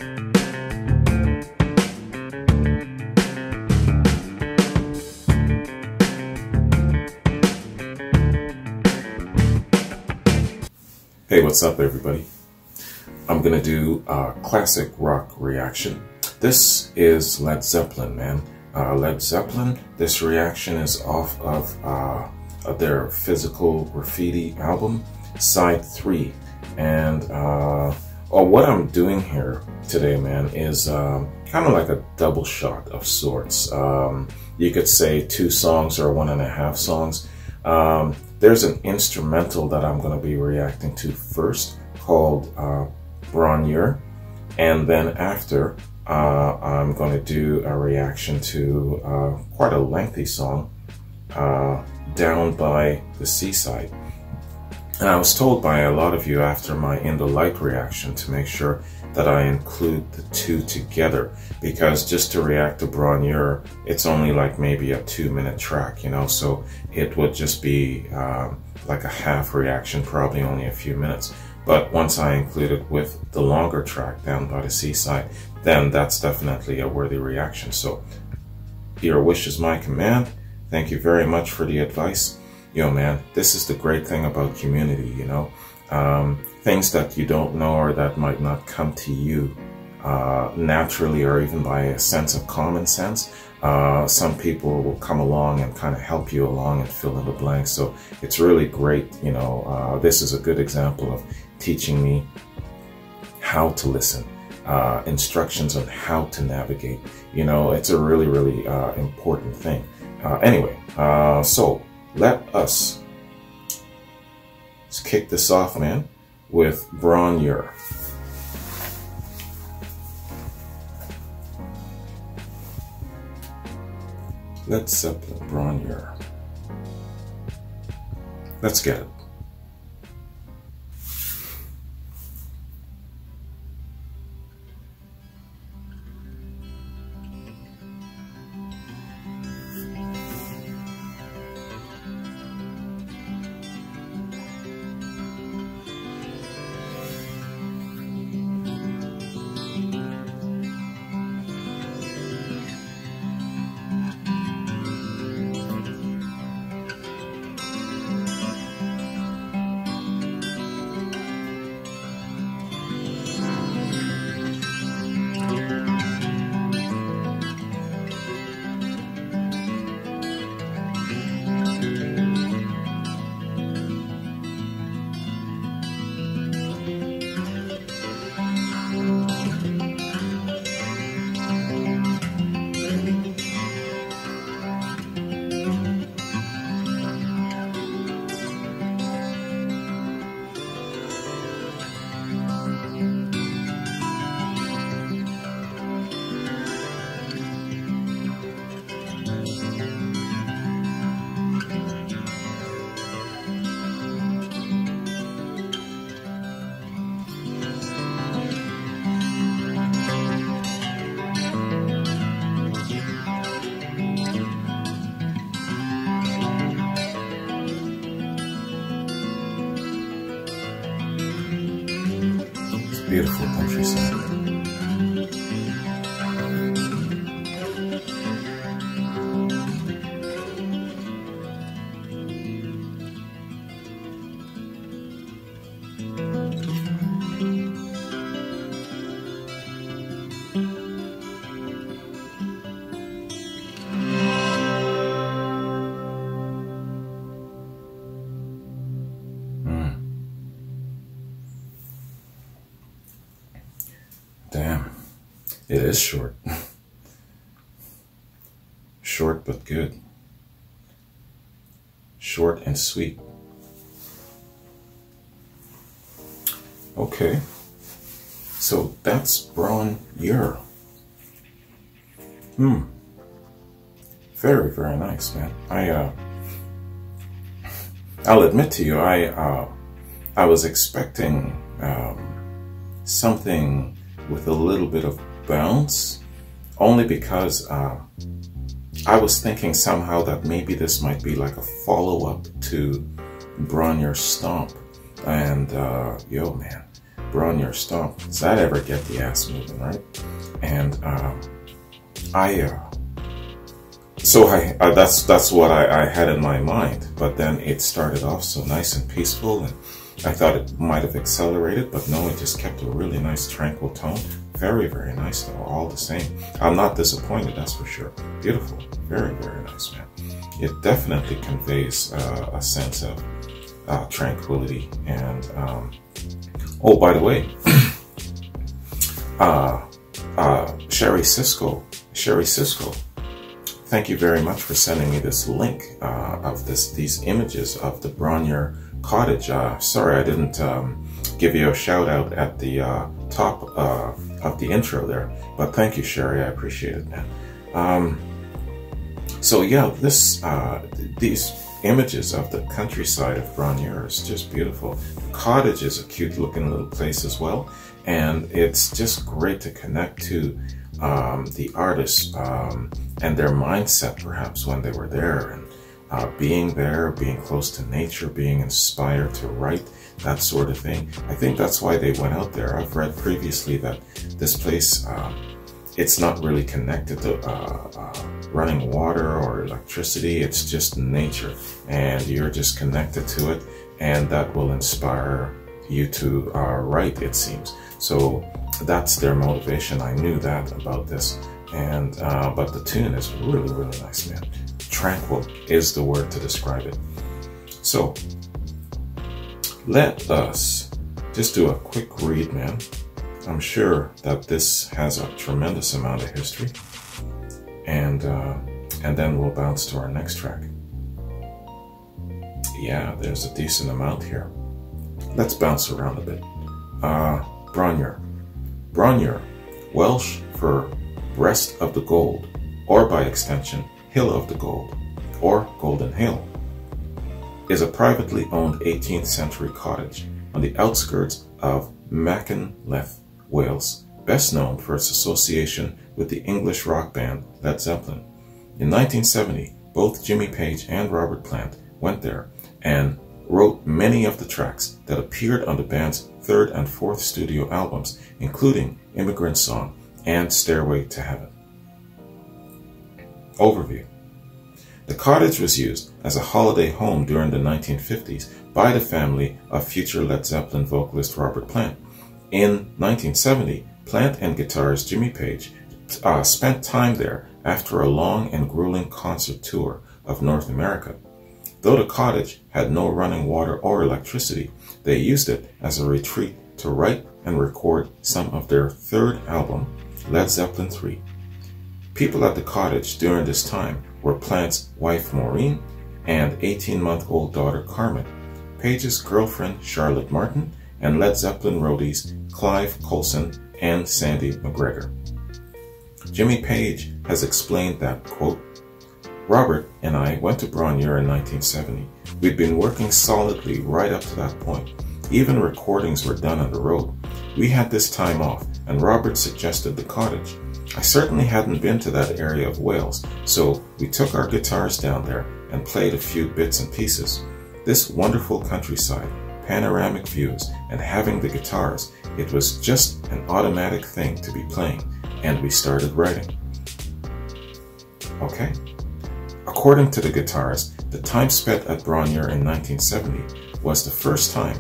Hey, what's up everybody? I'm gonna do a classic rock reaction. This is Led Zeppelin, man. Led Zeppelin, this reaction is off of their Physical Graffiti album, Side 3. And what I'm doing here today, man, is kind of like a double shot of sorts. You could say 2 songs or 1.5 songs. There's an instrumental that I'm going to be reacting to first called Bron, and then after I'm going to do a reaction to quite a lengthy song, Down by the Seaside. And I was told by a lot of you after my In the Light reaction to make sure that I include the 2 together, because just to react to Bron, it's only like maybe a 2-minute track, you know, so it would just be like a half reaction, probably only a few minutes. But once I include it with the longer track, Down by the Seaside, then that's definitely a worthy reaction. So your wish is my command. Thank you very much for the advice. Yo, man, this is the great thing about community, you know. Things that you don't know or that might not come to you naturally or even by a sense of common sense. Some people will come along and kind of help you along and fill in the blanks. So it's really great, you know. This is a good example of teaching me how to listen, instructions on how to navigate. You know, it's a really, really important thing. Anyway, so let's kick this off, man, with Bron. Led Zeppelin, Bron. Let's get it. Beautiful countryside. Damn, it is short. Short but good. Short and sweet. Okay, so that's Bron. Very, very nice, man. I'll admit to you, I was expecting something with a little bit of bounce, only because I was thinking somehow that maybe this might be like a follow-up to Bron Stomp. And yo, man, Bron Stomp, does that ever get the ass moving, right? And that's what I had in my mind. But then it started off so nice and peaceful, and I thought it might have accelerated, but no, it just kept a really nice tranquil tone. Very, very nice though, all the same. I'm not disappointed, that's for sure. Beautiful, very, very nice, man. It definitely conveys a sense of tranquility. And oh, by the way, Sherry Cisco, thank you very much for sending me this link of these images of the Bron cottage. Sorry I didn't give you a shout out at the top of the intro there, but thank you, Sherry, I appreciate it, man. So yeah, these images of the countryside of Bron is just beautiful. The cottage is a cute looking little place as well, and it's just great to connect to the artists and their mindset perhaps when they were there, and being there, being close to nature, being inspired to write, that sort of thing. I think that's why they went out there. I've read previously that this place, it's not really connected to running water or electricity. It's just nature, and you're just connected to it, and that will inspire you to write, it seems. So that's their motivation. I knew that about this, and but the tune is really, really nice, man. Tranquil is the word to describe it. So let us just do a quick read, man. I'm sure that this has a tremendous amount of history, and then we'll bounce to our next track. Yeah, there's a decent amount here. Let's bounce around a bit. Bron, Welsh for breast of the gold, or by extension, hill of the gold, or golden hill, is a privately owned 18th century cottage on the outskirts of Machynlleth, Wales, best known for its association with the English rock band Led Zeppelin. In 1970, both Jimmy Page and Robert Plant went there and wrote many of the tracks that appeared on the band's third and fourth studio albums, including Immigrant Song and Stairway to Heaven. Overview. The cottage was used as a holiday home during the 1950s by the family of future Led Zeppelin vocalist Robert Plant. In 1970, Plant and guitarist Jimmy Page spent time there after a long and grueling concert tour of North America. Though the cottage had no running water or electricity, they used it as a retreat to write and record some of their third album, Led Zeppelin III. People at the cottage during this time were Plant's wife Maureen and 18-month-old daughter Carmen, Page's girlfriend Charlotte Martin, and Led Zeppelin roadies Clive Colson and Sandy McGregor. Jimmy Page has explained that, quote, Robert and I went to Bron in 1970. We'd been working solidly right up to that point. Even recordings were done on the road. We had this time off, and Robert suggested the cottage. I certainly hadn't been to that area of Wales, so we took our guitars down there and played a few bits and pieces. This wonderful countryside, panoramic views, and having the guitars, it was just an automatic thing to be playing, and we started writing. Okay? According to the guitarist, the time spent at Bron in 1970 was the first time,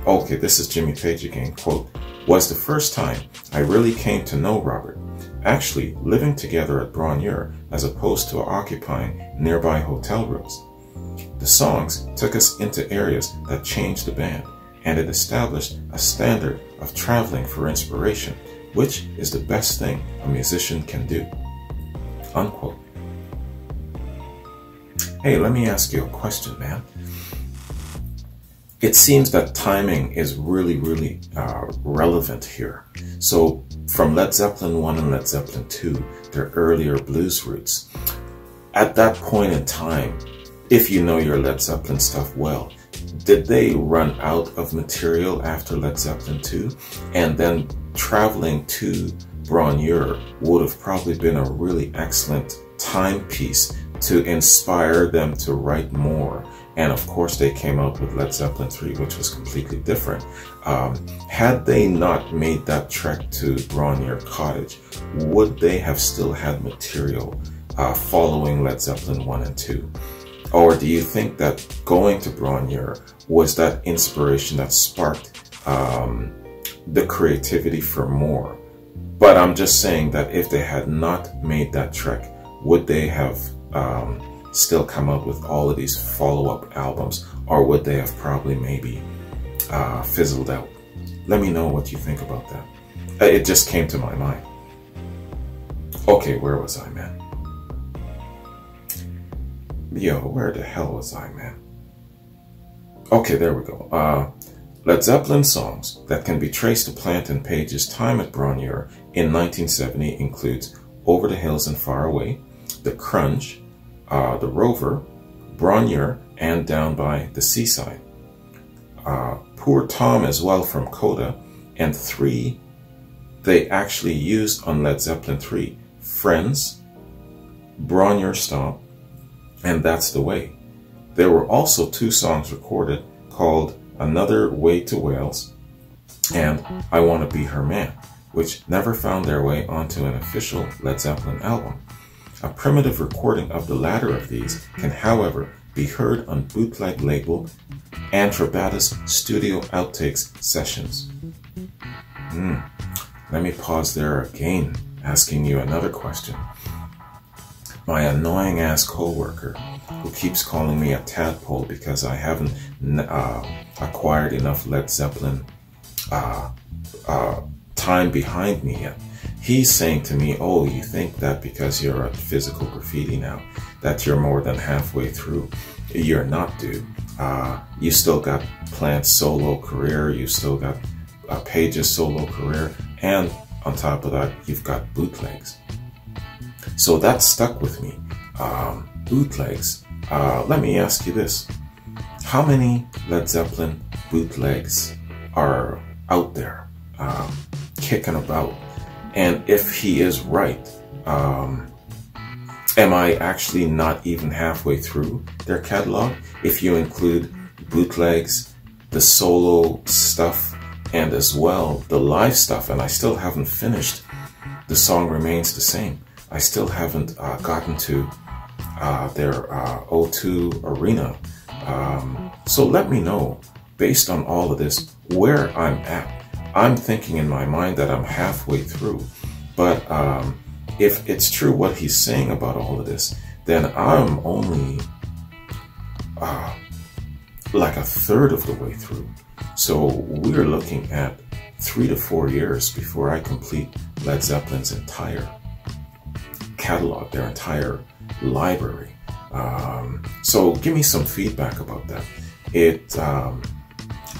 okay, this is Jimmy Page again, quote, was the first time I really came to know Robert. Actually living together at Bron as opposed to occupying nearby hotel rooms. The songs took us into areas that changed the band, and it established a standard of traveling for inspiration, which is the best thing a musician can do. Unquote. Hey, let me ask you a question, man. It seems that timing is really, really relevant here. So from Led Zeppelin 1 and Led Zeppelin 2, their earlier blues roots, at that point in time, if you know your Led Zeppelin stuff well, did they run out of material after Led Zeppelin 2? And then traveling to Bron would have probably been a really excellent timepiece to inspire them to write more And of course, they came out with Led Zeppelin 3, which was completely different. Had they not made that trek to Bron Cottage, would they have still had material following Led Zeppelin 1 and 2? Or do you think that going to Bron was that inspiration that sparked the creativity for more? But I'm just saying that if they had not made that trek, would they have still come out with all of these follow-up albums, or would they have probably maybe fizzled out? Let me know what you think about that. It just came to my mind. Okay, where was I, man? Yo, where the hell was I, man? Okay, there we go. Led Zeppelin songs that can be traced to Plant and Page's time at Bron in 1970 includes Over the Hills and Far Away, The Crunch, The Rover, Bron and Down by the Seaside. Poor Tom as well from Coda, and 3 they actually used on Led Zeppelin 3, Friends, Bron Stomp, and That's the Way. There were also 2 songs recorded called Another Way to Wales and I Want to Be Her Man, which never found their way onto an official Led Zeppelin album. A primitive recording of the latter of these can, however, be heard on bootleg label Antrabata's Studio Outtakes sessions. Let me pause there again, asking you another question. My annoying ass co-worker who keeps calling me a tadpole because I haven't acquired enough Led Zeppelin time behind me yet. He's saying to me, oh, you think that because you're at Physical Graffiti now, that you're more than halfway through. You're not, dude. You still got Plant's solo career, you still got Page's solo career, and on top of that, you've got bootlegs. So that stuck with me. Bootlegs. Let me ask you this. How many Led Zeppelin bootlegs are out there kicking about? And if he is right, am I actually not even halfway through their catalog? If you include bootlegs, the solo stuff, and as well the live stuff, and I still haven't finished The Song Remains the Same. I still haven't gotten to their O2 Arena. So let me know, based on all of this, where I'm at. I'm thinking in my mind that I'm halfway through. But if it's true what he's saying about all of this, then I'm only like a third of the way through. So we're looking at 3 to 4 years before I complete Led Zeppelin's entire catalog, their entire library. So give me some feedback about that.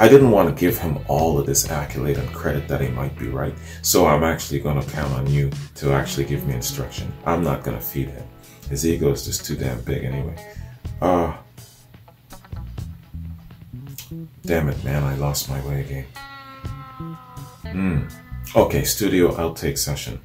I didn't want to give him all of this accolade and credit that he might be right, so I'm actually going to count on you to actually give me instruction. I'm not going to feed him. His ego is just too damn big anyway. Damn it, man, I lost my way again. Okay, studio outtake session.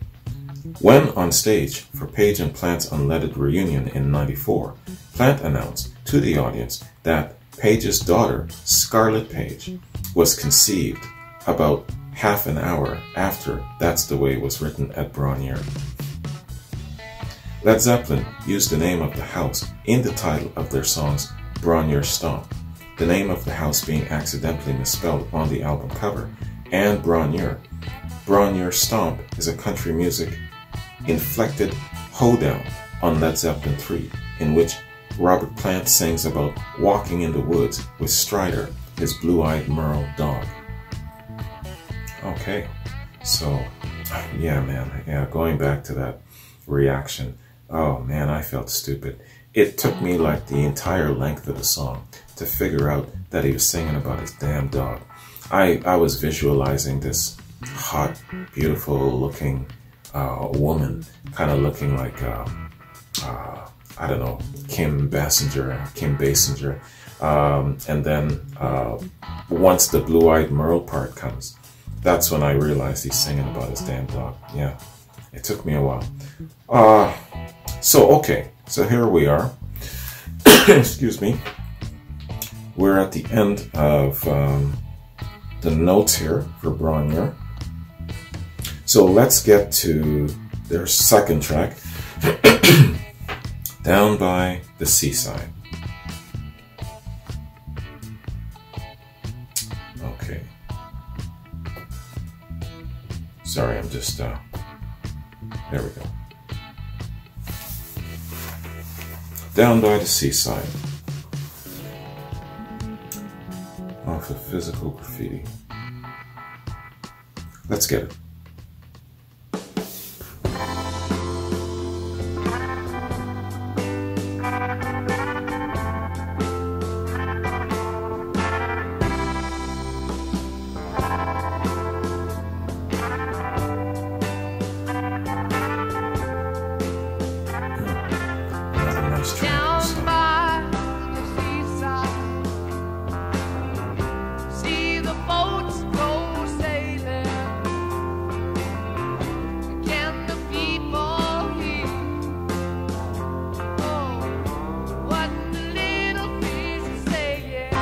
When on stage for Page and Plant's Unleaded reunion in '94, Plant announced to the audience that Page's daughter, Scarlett Page, was conceived about half an hour after That's the Way was written at Bron. Led Zeppelin used the name of the house in the title of their songs Bron Stomp, the name of the house being accidentally misspelled on the album cover, and Bron. Bron Stomp is a country music inflected hoedown on Led Zeppelin 3, in which Robert Plant sings about walking in the woods with Strider, his blue-eyed Merle dog. Okay, so yeah, man, going back to that reaction, oh man, I felt stupid. It took me like the entire length of the song to figure out that he was singing about his damn dog. I was visualizing this hot, beautiful looking woman, kind of looking like I don't know, Kim Basinger, and then once the blue-eyed Merle part comes, that's when I realized he's singing about his damn dog. Yeah, it took me a while. So okay, so here we are. Excuse me. we're at the end of the notes here for Bron here. So let's get to their second track, Down by the Seaside. Okay. Sorry, I'm just, there we go. Down by the Seaside. Off of Physical Graffiti. Let's get it. Down by the seaside, see the boats go sailing. Can the people hear? Oh, what the little fish are saying?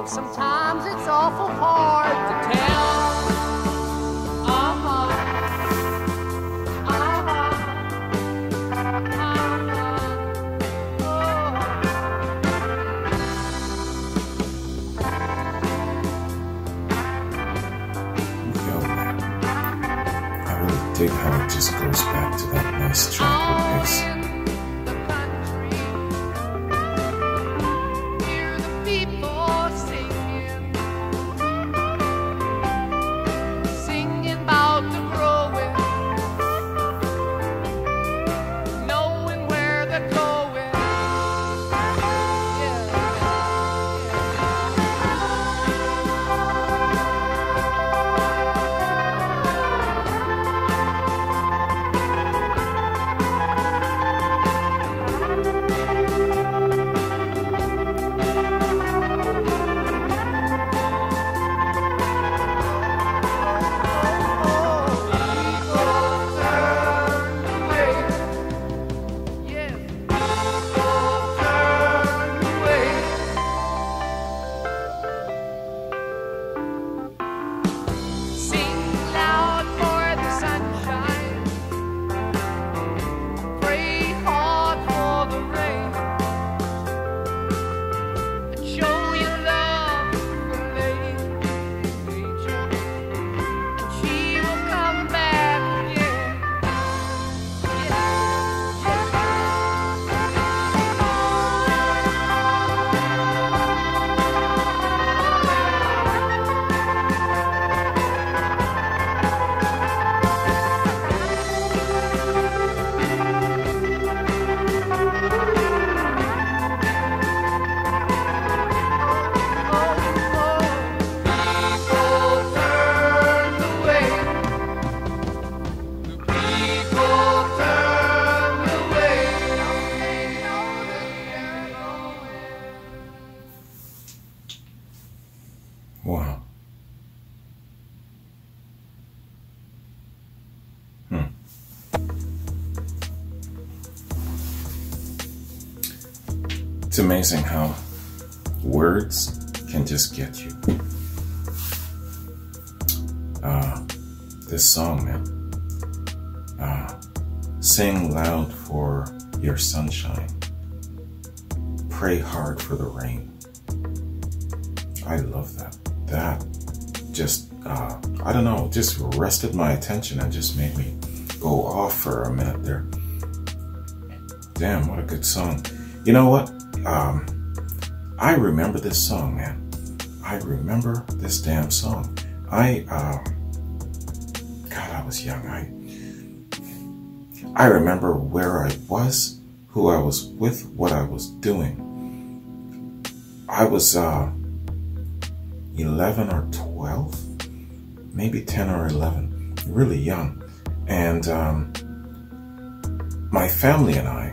Sometimes it's awful hard to tell. Yo, man. I really dig how it just goes back to that nice tranquil pace. Wow. It's amazing how words can just get you. This song, man. Sing loud for your sunshine. Pray hard for the rain. I love that. That just, I don't know, just arrested my attention and just made me go off for a minute there. Damn, what a good song. You know what? I remember this song, man. I remember this damn song. God, I was young. I remember where I was, who I was with, what I was doing. I was 11 or 12, maybe 10 or 11, really young. And my family and I,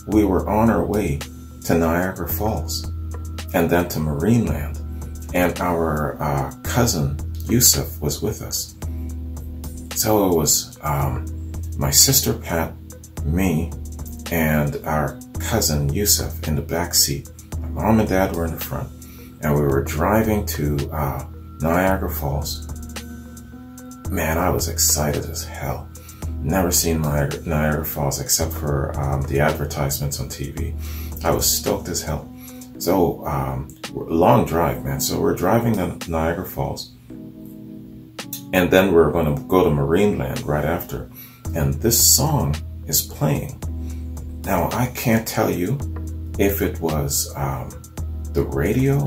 we were on our way to Niagara Falls and then to Marineland. And our cousin Yusuf was with us. So it was my sister Pat, me, and our cousin Yusuf in the back seat. My mom and dad were in the front, and we were driving to Niagara Falls. Man, I was excited as hell. Never seen Niagara Falls except for the advertisements on TV. I was stoked as hell. So, long drive, man. So we're driving to Niagara Falls. And then we're going to go to Marineland right after. And this song is playing. Now, I can't tell you if it was the radio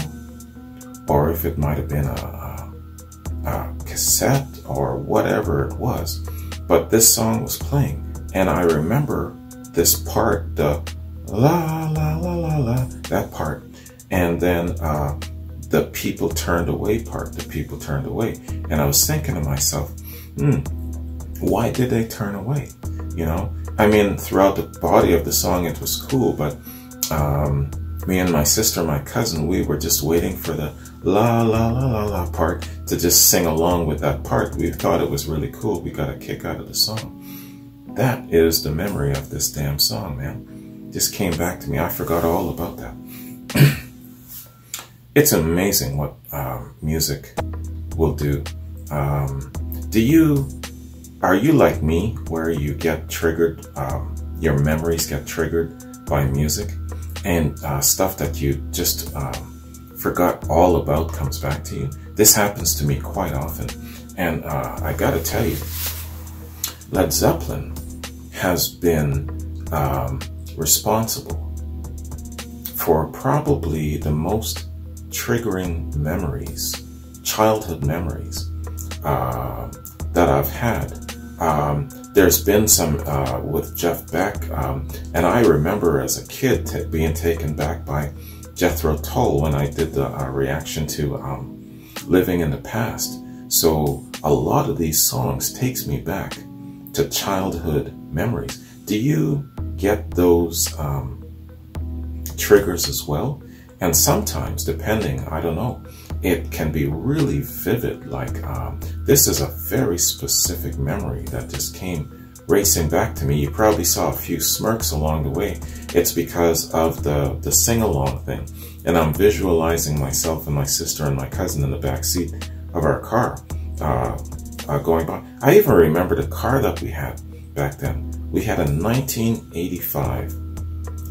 or if it might have been a cassette or whatever it was. But this song was playing. And I remember this part, the la, la, la, la, la, that part. And then the people turned away part, the people turned away. And I was thinking to myself, why did they turn away? You know, I mean, throughout the body of the song, it was cool, but me and my sister, my cousin, we were just waiting for the la, la, la, la, la part to just sing along with that part. We thought it was really cool. We got a kick out of the song. That is the memory of this damn song, man. Just came back to me. I forgot all about that. It's amazing what music will do. Are you like me, where you get triggered, your memories get triggered by music, and stuff that you just forgot all about comes back to you? This happens to me quite often. And I gotta tell you, Led Zeppelin has been responsible for probably the most triggering memories, childhood memories, that I've had. There's been some with Jeff Beck, and I remember as a kid being taken back by Jethro Tull when I did the reaction to Living in the Past. So a lot of these songs takes me back to childhood memories. Do you get those triggers as well? And sometimes, depending, I don't know, it can be really vivid. Like this is a very specific memory that just came racing back to me. You probably saw a few smirks along the way. It's because of the sing-along thing. And I'm visualizing myself and my sister and my cousin in the back seat of our car going by. I even remember the car that we had back then. We had a 1985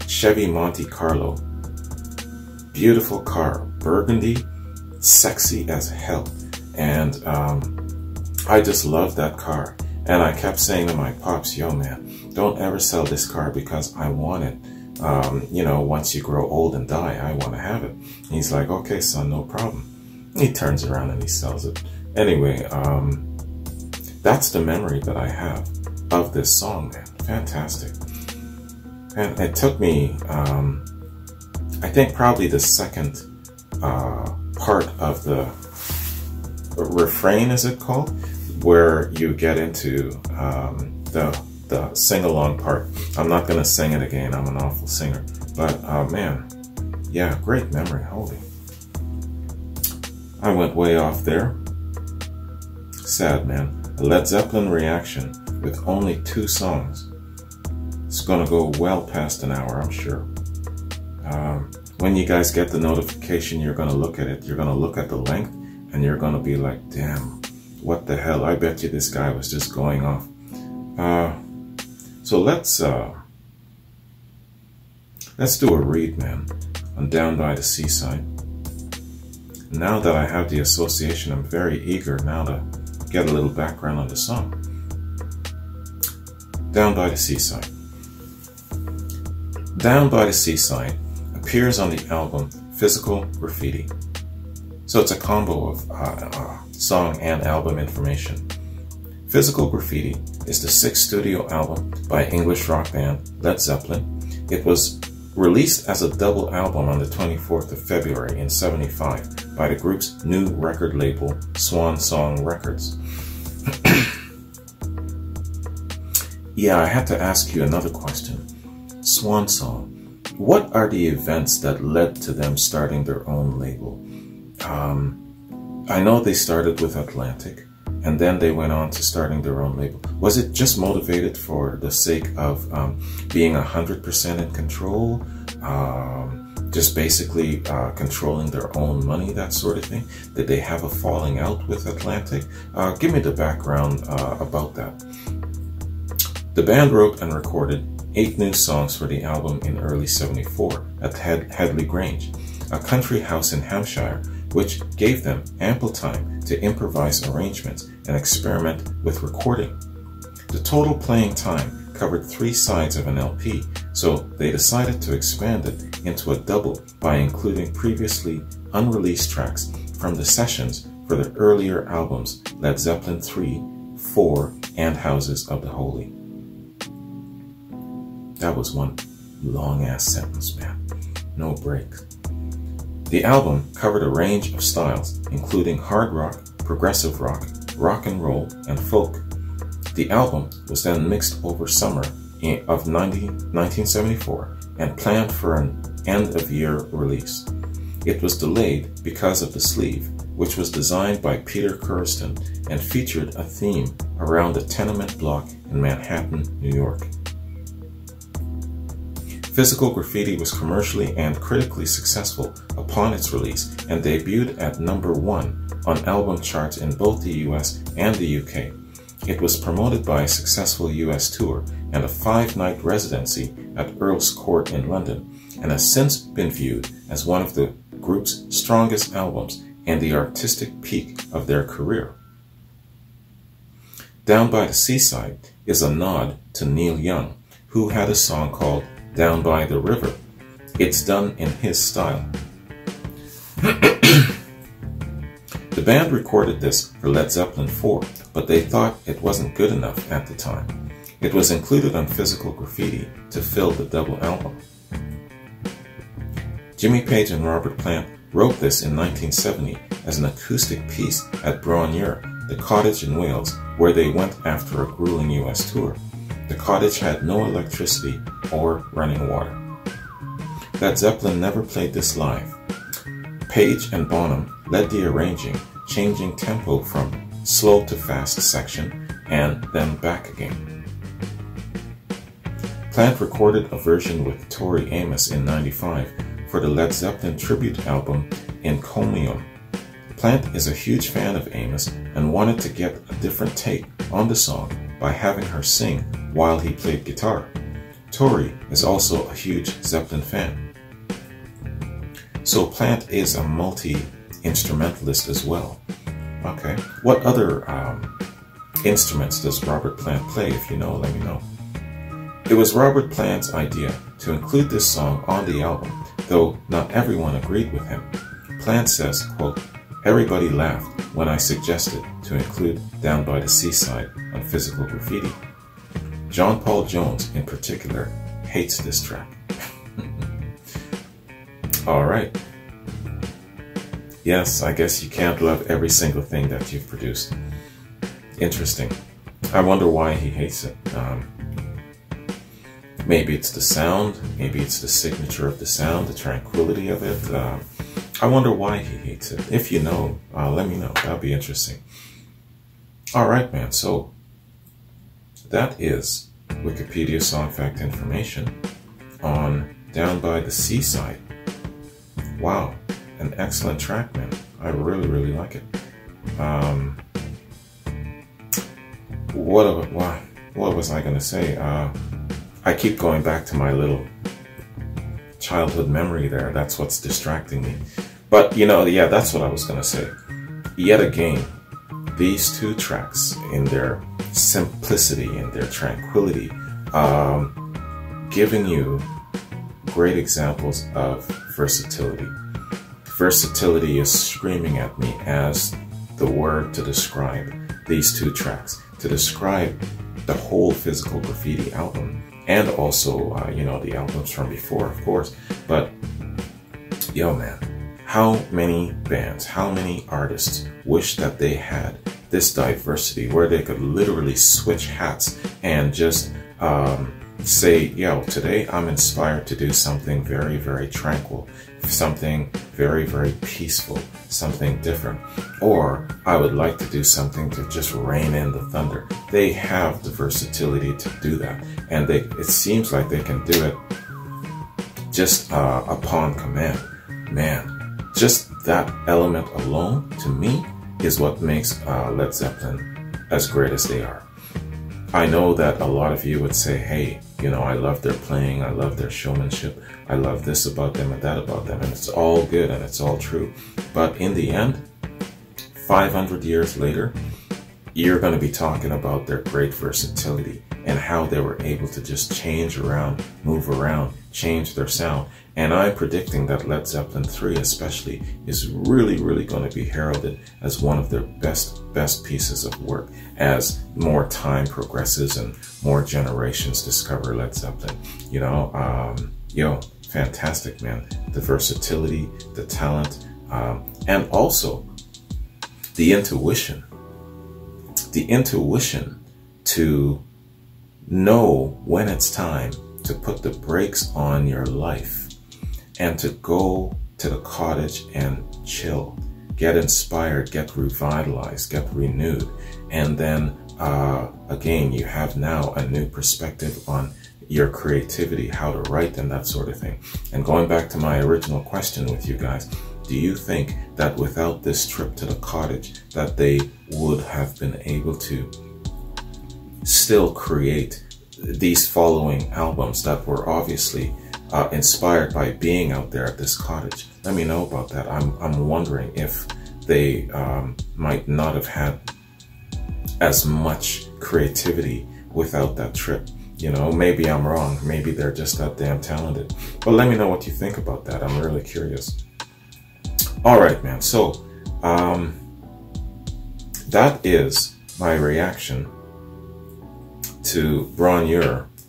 Chevy Monte Carlo. Beautiful car, burgundy, sexy as hell. And I just loved that car. And I kept saying to my pops, yo man, don't ever sell this car because I want it. You know, once you grow old and die, I want to have it. And he's like, okay, son, no problem. He turns around and he sells it. Anyway, that's the memory that I have of this song, man. Fantastic. And it took me, I think probably the second part of the refrain, is it called? Where you get into the sing-along part. I'm not going to sing it again. I'm an awful singer. But man, yeah, great memory. Holy. I went way off there. Sad, man. A Led Zeppelin reaction with only 2 songs. It's gonna go well past an hour, I'm sure. When you guys get the notification, you're gonna look at it. You're gonna look at the length, and you're gonna be like, damn, what the hell? I bet you this guy was just going off. So let's do a read, man, on Down by the Seaside. Now that I have the association, I'm very eager now to get a little background on the song. Down by the Seaside. Down by the Seaside appears on the album Physical Graffiti. So it's a combo of song and album information. Physical Graffiti is the 6th studio album by English rock band Led Zeppelin. It was released as a double album on the 24th of February in '75 by the group's new record label, Swan Song Records. Yeah, I had to ask you another question. Swan Song. What are the events that led to them starting their own label? I know they started with Atlantic, and then they went on to starting their own label. Was it just motivated for the sake of being 100% in control? Just basically controlling their own money, that sort of thing? Did they have a falling out with Atlantic? Give me the background about that. The band wrote and recorded 8 new songs for the album in early '74 at Headley Grange, a country house in Hampshire, which gave them ample time to improvise arrangements and experiment with recording. The total playing time covered 3 sides of an LP, so they decided to expand it into a double by including previously unreleased tracks from the sessions for their earlier albums Led Zeppelin 3, 4, and Houses of the Holy. That was one long-ass sentence, man. No break. The album covered a range of styles, including hard rock, progressive rock, rock and roll, and folk. The album was then mixed over summer of 1974 and planned for an end-of-year release. It was delayed because of the sleeve, which was designed by Peter Kirsten and featured a theme around a tenement block in Manhattan, New York. Physical Graffiti was commercially and critically successful upon its release and debuted at #1 on album charts in both the US and the UK. It was promoted by a successful US tour and a 5-night residency at Earl's Court in London, and has since been viewed as one of the group's strongest albums and the artistic peak of their career. Down by the Seaside is a nod to Neil Young, who had a song called Down by the River. It's done in his style. The band recorded this for Led Zeppelin 4, but they thought it wasn't good enough at the time. It was included on Physical Graffiti to fill the double album. Jimmy Page and Robert Plant wrote this in 1970 as an acoustic piece at Bron, the cottage in Wales, where they went after a grueling US tour. The cottage had no electricity or running water. Led Zeppelin never played this live. Page and Bonham led the arranging, changing tempo from slow to fast section and then back again. Plant recorded a version with Tori Amos in '95 for the Led Zeppelin tribute album Encomium. Plant is a huge fan of Amos and wanted to get a different take on the song by having her sing while he played guitar. Tori is also a huge Zeppelin fan. So Plant is a multi-instrumentalist as well. Okay, what other instruments does Robert Plant play? If you know, let me know. It was Robert Plant's idea to include this song on the album, though not everyone agreed with him. Plant says, quote, "Everybody laughed when I suggested to include Down by the Seaside on Physical Graffiti. John Paul Jones, in particular, hates this track." Alright. Yes, I guess you can't love every single thing that you've produced. Interesting. I wonder why he hates it. Maybe it's the sound, maybe it's the signature of the sound, the tranquility of it. I wonder why he hates it. If you know, let me know. That'd be interesting. All right, man. So that is Wikipedia song fact information on Down by the Seaside. Wow, an excellent track, man. I really, really like it. What was I going to say? I keep going back to my little childhood memory there. That's what's distracting me. But, you know, yeah, that's what I was going to say. Yet again, these two tracks, in their simplicity and their tranquility, giving you great examples of versatility. Versatility is screaming at me as the word to describe these two tracks, to describe the whole Physical Graffiti album, and also, you know, the albums from before, of course. But, yo, man, how many bands, how many artists wish that they had this diversity where they could literally switch hats and just say, yo, today I'm inspired to do something very, very tranquil, something very, very peaceful, something different. Or I would like to do something to just rein in the thunder. They have the versatility to do that. And it seems like they can do it just upon command. Man, just that element alone, to me, is what makes Led Zeppelin as great as they are. I know that a lot of you would say, hey, you know, I love their playing, I love their showmanship, I love this about them and that about them, and it's all good and it's all true. But in the end, 500 years later, you're going to be talking about their great versatility and how they were able to just change around, move around, change their sound. And I'm predicting that Led Zeppelin 3 especially is really, really going to be heralded as one of their best pieces of work as more time progresses and more generations discover Led Zeppelin. You know, yo, fantastic, man. The versatility, the talent, and also the intuition. The intuition to know when it's time to put the brakes on your life and to go to the cottage and chill, get inspired, get revitalized, get renewed. And then again, you have now a new perspective on your creativity, how to write and that sort of thing. And going back to my original question with you guys, do you think that without this trip to the cottage that they would have been able to still create these following albums that were obviously inspired by being out there at this cottage? Let me know about that. I'm wondering if they might not have had as much creativity without that trip. You know, maybe I'm wrong. Maybe they're just that damn talented. But let me know what you think about that. I'm really curious. All right, man. So that is my reaction to Bron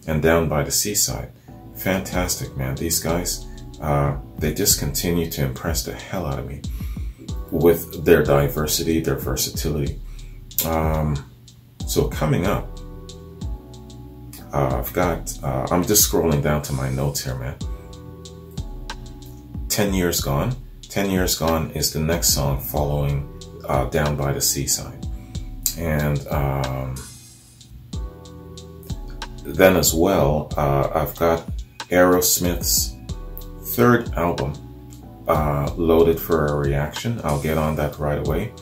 and Down by the Seaside. Fantastic, man. These guys, they just continue to impress the hell out of me with their diversity, their versatility. So coming up, I've got, I'm just scrolling down to my notes here, man. 10 Years Gone. 10 Years Gone is the next song following Down by the Seaside. And then as well, I've got Aerosmith's third album loaded for a reaction. I'll get on that right away.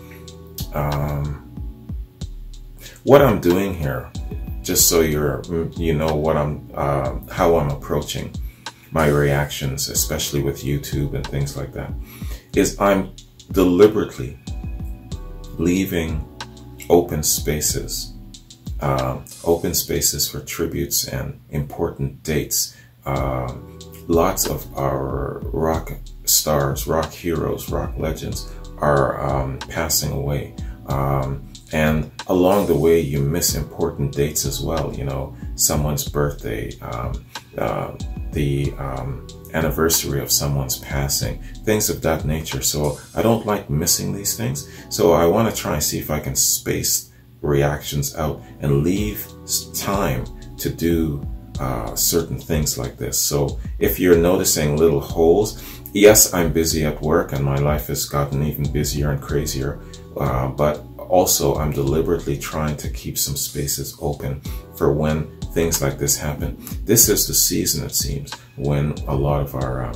What I'm doing here, just so you know what how I'm approaching my reactions, especially with YouTube and things like that, is I'm deliberately leaving open spaces for tributes and important dates. Lots of our rock stars, rock heroes, rock legends are passing away. And along the way, you miss important dates as well. You know, someone's birthday, the anniversary of someone's passing, things of that nature. So I don't like missing these things. So I want to try and see if I can space reactions out and leave time to do certain things like this. So if you're noticing little holes, yes, I'm busy at work and my life has gotten even busier and crazier, but also I'm deliberately trying to keep some spaces open for when things like this happen. This is the season, it seems, when a lot of our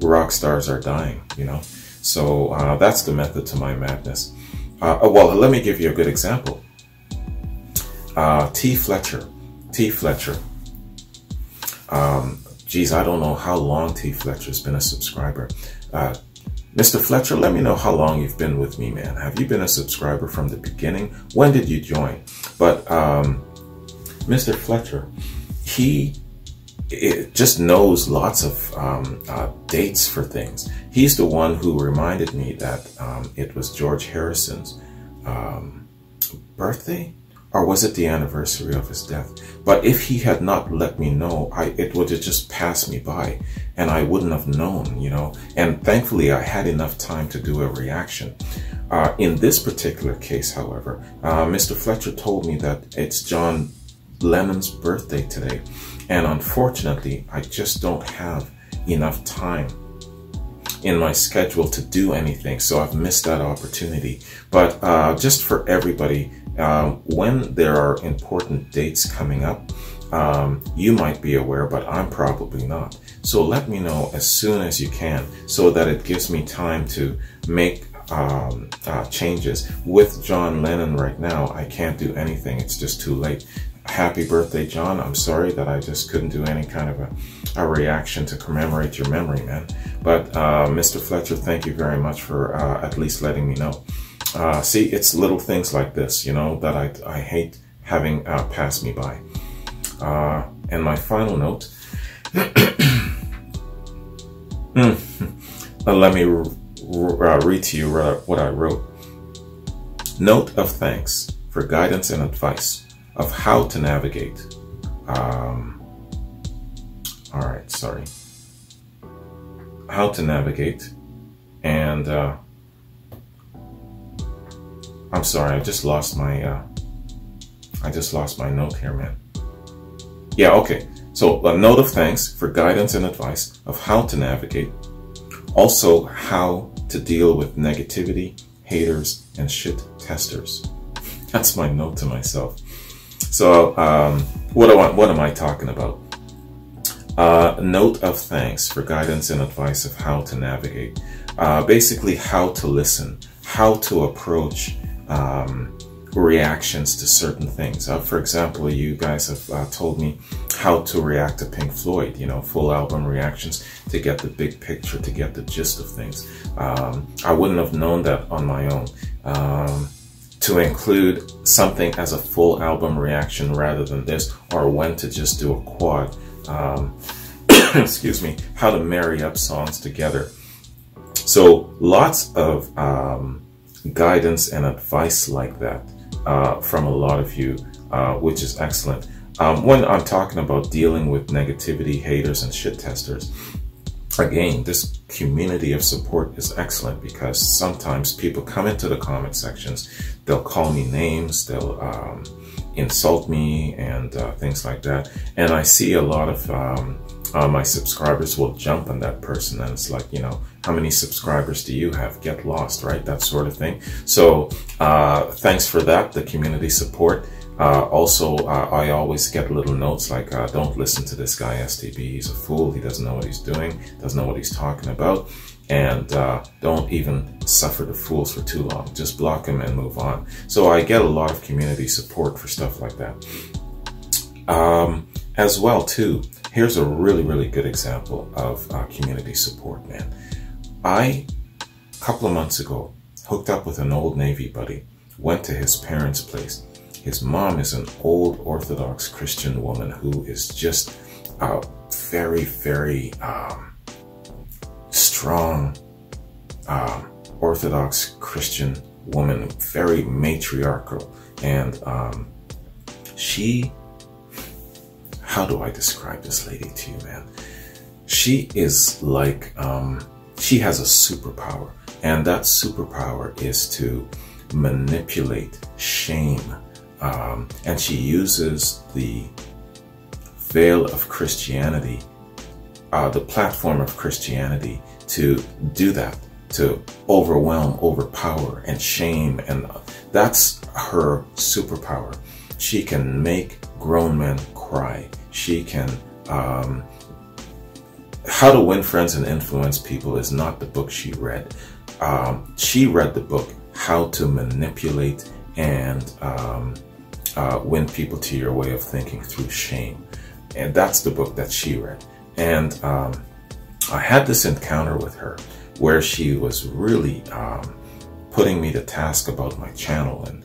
rock stars are dying, you know. So that's the method to my madness. Well, let me give you a good example. T. Fletcher. Geez, I don't know how long T. Fletcher's been a subscriber. Mr. Fletcher, let me know how long you've been with me, man. Have you been a subscriber from the beginning? When did you join? But Mr. Fletcher, he just knows lots of dates for things. He's the one who reminded me that it was George Harrison's birthday, or was it the anniversary of his death? But if he had not let me know, it would have just passed me by and I wouldn't have known, you know. And thankfully I had enough time to do a reaction. In this particular case, however, Mr. Fletcher told me that it's John Lennon's birthday today. And unfortunately, I just don't have enough time in my schedule to do anything. So I've missed that opportunity. But just for everybody, when there are important dates coming up, you might be aware, but I'm probably not. So let me know as soon as you can so that it gives me time to make changes. With John Lennon right now, I can't do anything. It's just too late. Happy birthday, John. I'm sorry that I just couldn't do any kind of a reaction to commemorate your memory, man. But Mr. Fletcher, thank you very much for at least letting me know. See, it's little things like this, you know, that I hate having pass me by. And my final note, let me read to you what I wrote. Note of thanks for guidance and advice of how to navigate. All right, sorry. How to navigate, and I'm sorry, I just lost my note here, man. Yeah, okay. So a note of thanks for guidance and advice of how to navigate. Also, how to deal with negativity, haters, and shit testers. That's my note to myself. So what am I talking about? Note of thanks for guidance and advice of how to navigate. Basically, how to listen, how to approach reactions to certain things. For example, you guys have told me how to react to Pink Floyd, you know, full album reactions, to get the big picture, to get the gist of things. I wouldn't have known that on my own. To include something as a full album reaction rather than this, or when to just do a quad. Excuse me, how to marry up songs together. So lots of guidance and advice like that from a lot of you, which is excellent. When I'm talking about dealing with negativity, haters, and shit testers, again, this community of support is excellent because sometimes people come into the comment sections, they'll call me names, they'll insult me and things like that. And I see a lot of my subscribers will jump on that person and it's like, you know, how many subscribers do you have? Get lost, right? That sort of thing. So thanks for that, the community support. Also, I always get little notes like, don't listen to this guy, STB. He's a fool. He doesn't know what he's doing, doesn't know what he's talking about. And don't even suffer the fools for too long. Just block him and move on. So I get a lot of community support for stuff like that. As well, too, here's a really, really good example of community support, man. A couple of months ago, hooked up with an old Navy buddy, went to his parents' place. His mom is an old Orthodox Christian woman who is just a very, very strong Orthodox Christian woman, very matriarchal. And she, how do I describe this lady to you, man? She is like, she has a superpower. And that superpower is to manipulate, shame. And she uses the veil of Christianity the platform of Christianity to do that, to overwhelm, overpower, and shame. And that's her superpower. She can make grown men cry. She can, How to Win Friends and Influence People is not the book she read. She read the book, How to Manipulate and Win People to Your Way of Thinking Through Shame. And that's the book that she read. And I had this encounter with her where she was really putting me to task about my channel and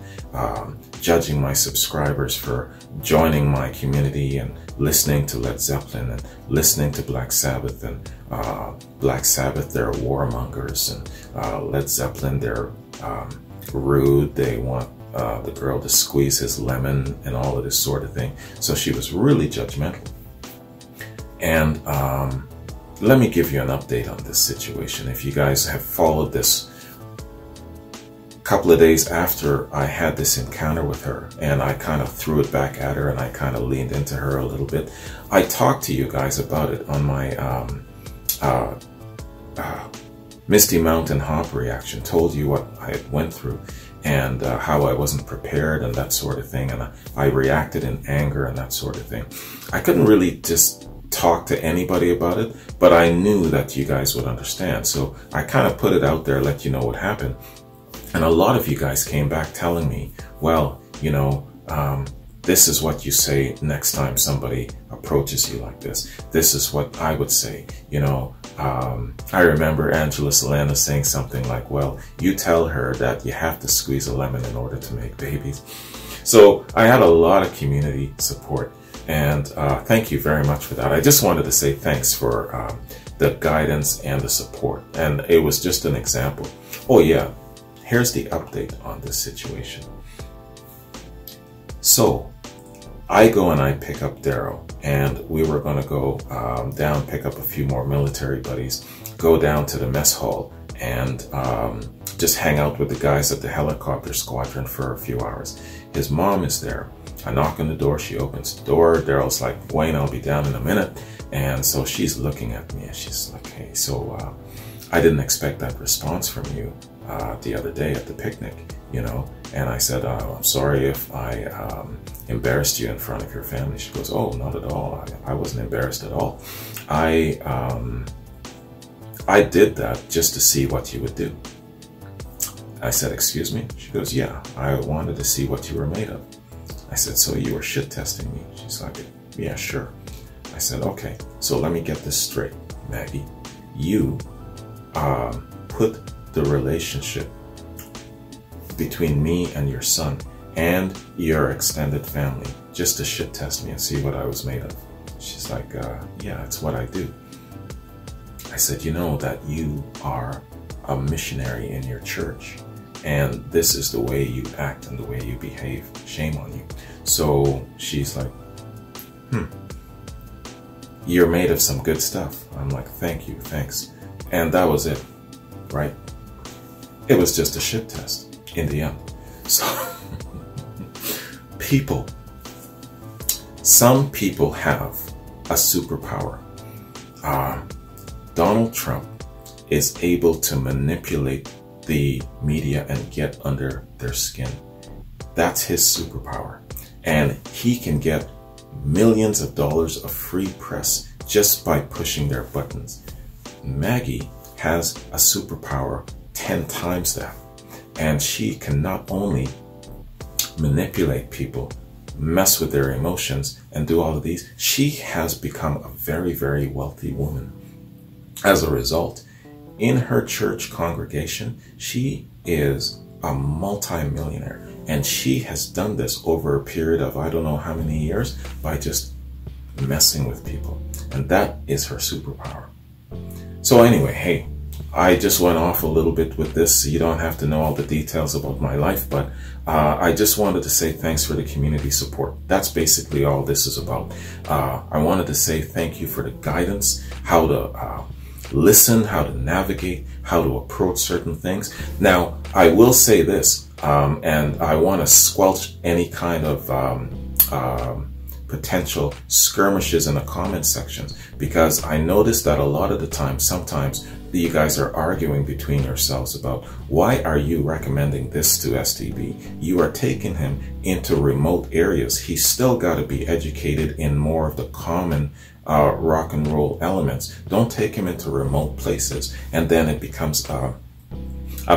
judging my subscribers for joining my community and listening to Led Zeppelin and listening to Black Sabbath. And Black Sabbath, they're warmongers, and Led Zeppelin, they're rude. They want the girl to squeeze his lemon and all of this sort of thing. So she was really judgmental. And let me give you an update on this situation. If you guys have followed this, a couple of days after I had this encounter with her, and I kind of threw it back at her and I kind of leaned into her a little bit, I talked to you guys about it on my Misty Mountain Hop reaction, told you what I had went through and how I wasn't prepared and that sort of thing, and I reacted in anger and that sort of thing. I couldn't really just talk to anybody about it, but I knew that you guys would understand, so I kind of put it out there, let you know what happened. And a lot of you guys came back telling me, well, you know, this is what you say next time somebody approaches you like this. This is what I would say. You know, I remember Angela Selena saying something like, well, you tell her that you have to squeeze a lemon in order to make babies. So I had a lot of community support, and thank you very much for that. I just wanted to say thanks for the guidance and the support. And it was just an example. Oh yeah, here's the update on this situation. So I go and I pick up Daryl, and we were going to go down, pick up a few more military buddies, go down to the mess hall, and just hang out with the guys at the helicopter squadron for a few hours. His mom is there. I knock on the door, she opens the door. Daryl's like, Wayne, I'll be down in a minute. And so she's looking at me and she's like, hey, so I didn't expect that response from you the other day at the picnic, you know. And I said, I'm sorry if I embarrassed you in front of your family. She goes, oh, not at all. I wasn't embarrassed at all. I did that just to see what you would do. I said, excuse me? She goes, yeah, I wanted to see what you were made of. I said, so you were shit testing me? She's like, yeah, sure. I said, okay, so let me get this straight, Maggie. You put the relationship between me and your son and your extended family just to shit test me and see what I was made of. She's like, yeah, it's what I do. I said, you know that you are a missionary in your church, and this is the way you act and the way you behave. Shame on you. So she's like, you're made of some good stuff. I'm like, thank you, thanks. And that was it, right? It was just a shit test in the end. So some people have a superpower. Donald Trump is able to manipulate the media and get under their skin. That's his superpower. And he can get millions of dollars of free press just by pushing their buttons. Maggie has a superpower 10 times that. And she can not only manipulate people, mess with their emotions, and do all of these, she has become a very, very wealthy woman. As a result, in her church congregation, she is a multi-millionaire. And she has done this over a period of I don't know how many years by just messing with people. And that is her superpower. So anyway, hey, I just went off a little bit with this. You don't have to know all the details about my life, but I just wanted to say thanks for the community support. That's basically all this is about. I wanted to say thank you for the guidance, how to listen, how to navigate, how to approach certain things. Now, I will say this, and I want to squelch any kind of potential skirmishes in the comment sections, because I noticed that a lot of the time, sometimes you guys are arguing between yourselves about why are you recommending this to STB? You are taking him into remote areas. He's still got to be educated in more of the common rock and roll elements. Don't take him into remote places, and then it becomes a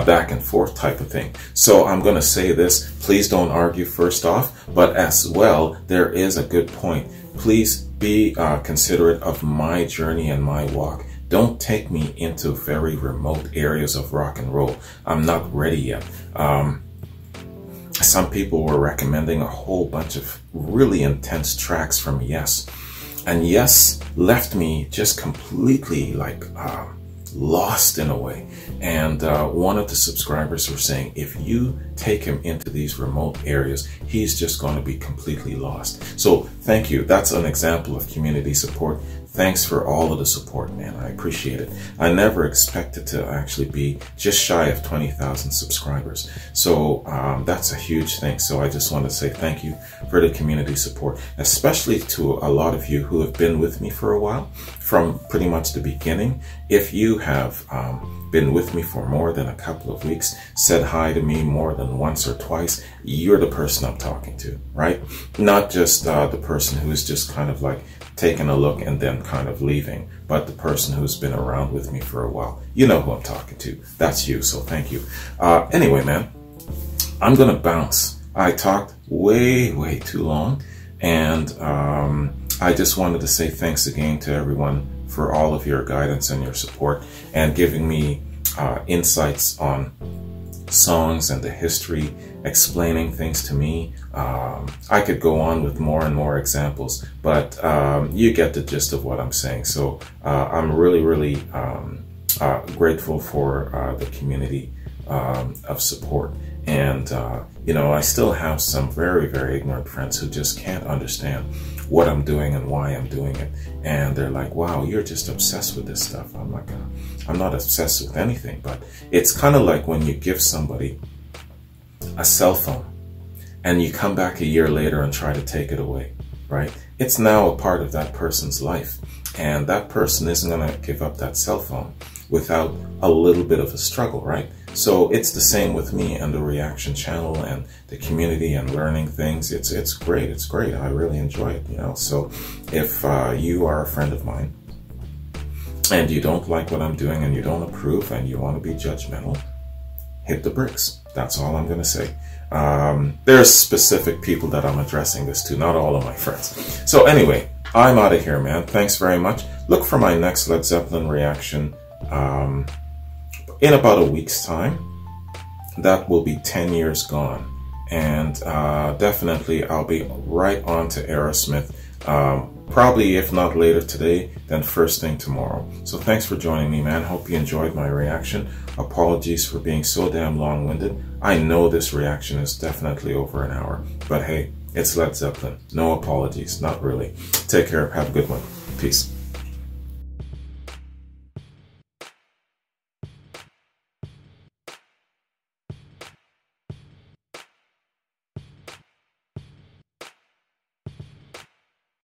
back and forth type of thing. So I'm going to say this, please don't argue first off, but as well, there is a good point. Please be considerate of my journey and my walk. Don't take me into very remote areas of rock and roll. I'm not ready yet. Some people were recommending a whole bunch of really intense tracks from Yes. And Yes left me just completely like lost in a way. And one of the subscribers were saying, if you take him into these remote areas, he's just going to be completely lost. So thank you. That's an example of community support. Thanks for all of the support, man. I appreciate it. I never expected to actually be just shy of 20,000 subscribers. So that's a huge thing. So I just want to say thank you for the community support, especially to a lot of you who have been with me for a while, from pretty much the beginning. If you have been with me for more than a couple of weeks, said hi to me more than once or twice, you're the person I'm talking to, right? Not just the person who's just kind of like taking a look and then kind of leaving, but the person who's been around with me for a while. You know who I'm talking to. That's you, so thank you. Anyway, man, I'm gonna bounce. I talked way too long, and I just wanted to say thanks again to everyone for all of your guidance and your support, and giving me insights on songs and the history, explaining things to me. I could go on with more and more examples, but you get the gist of what I'm saying. So I'm really grateful for the community of support. And you know, I still have some very ignorant friends who just can't understand what I'm doing and why I'm doing it. And they're like, wow, you're just obsessed with this stuff. I'm like, I'm not obsessed with anything, but it's kind of like when you give somebody a cell phone and you come back a year later and try to take it away, right? It's now a part of that person's life, and that person isn't going to give up that cell phone without a little bit of a struggle, right? So it's the same with me and the reaction channel and the community and learning things. It's great. It's great. I really enjoy it, you know. So if you are a friend of mine and you don't like what I'm doing and you don't approve and you want to be judgmental, hit the bricks. That's all I'm going to say. There's specific people that I'm addressing this to, not all of my friends. So anyway, I'm out of here, man. Thanks very much. Look for my next Led Zeppelin reaction in about a week's time. That will be 10 years gone. And definitely I'll be right on to Aerosmith. Probably, if not later today, then first thing tomorrow. So thanks for joining me, man. Hope you enjoyed my reaction. Apologies for being so damn long-winded. I know this reaction is definitely over an hour, but hey, it's Led Zeppelin. No apologies, not really. Take care. Have a good one. Peace.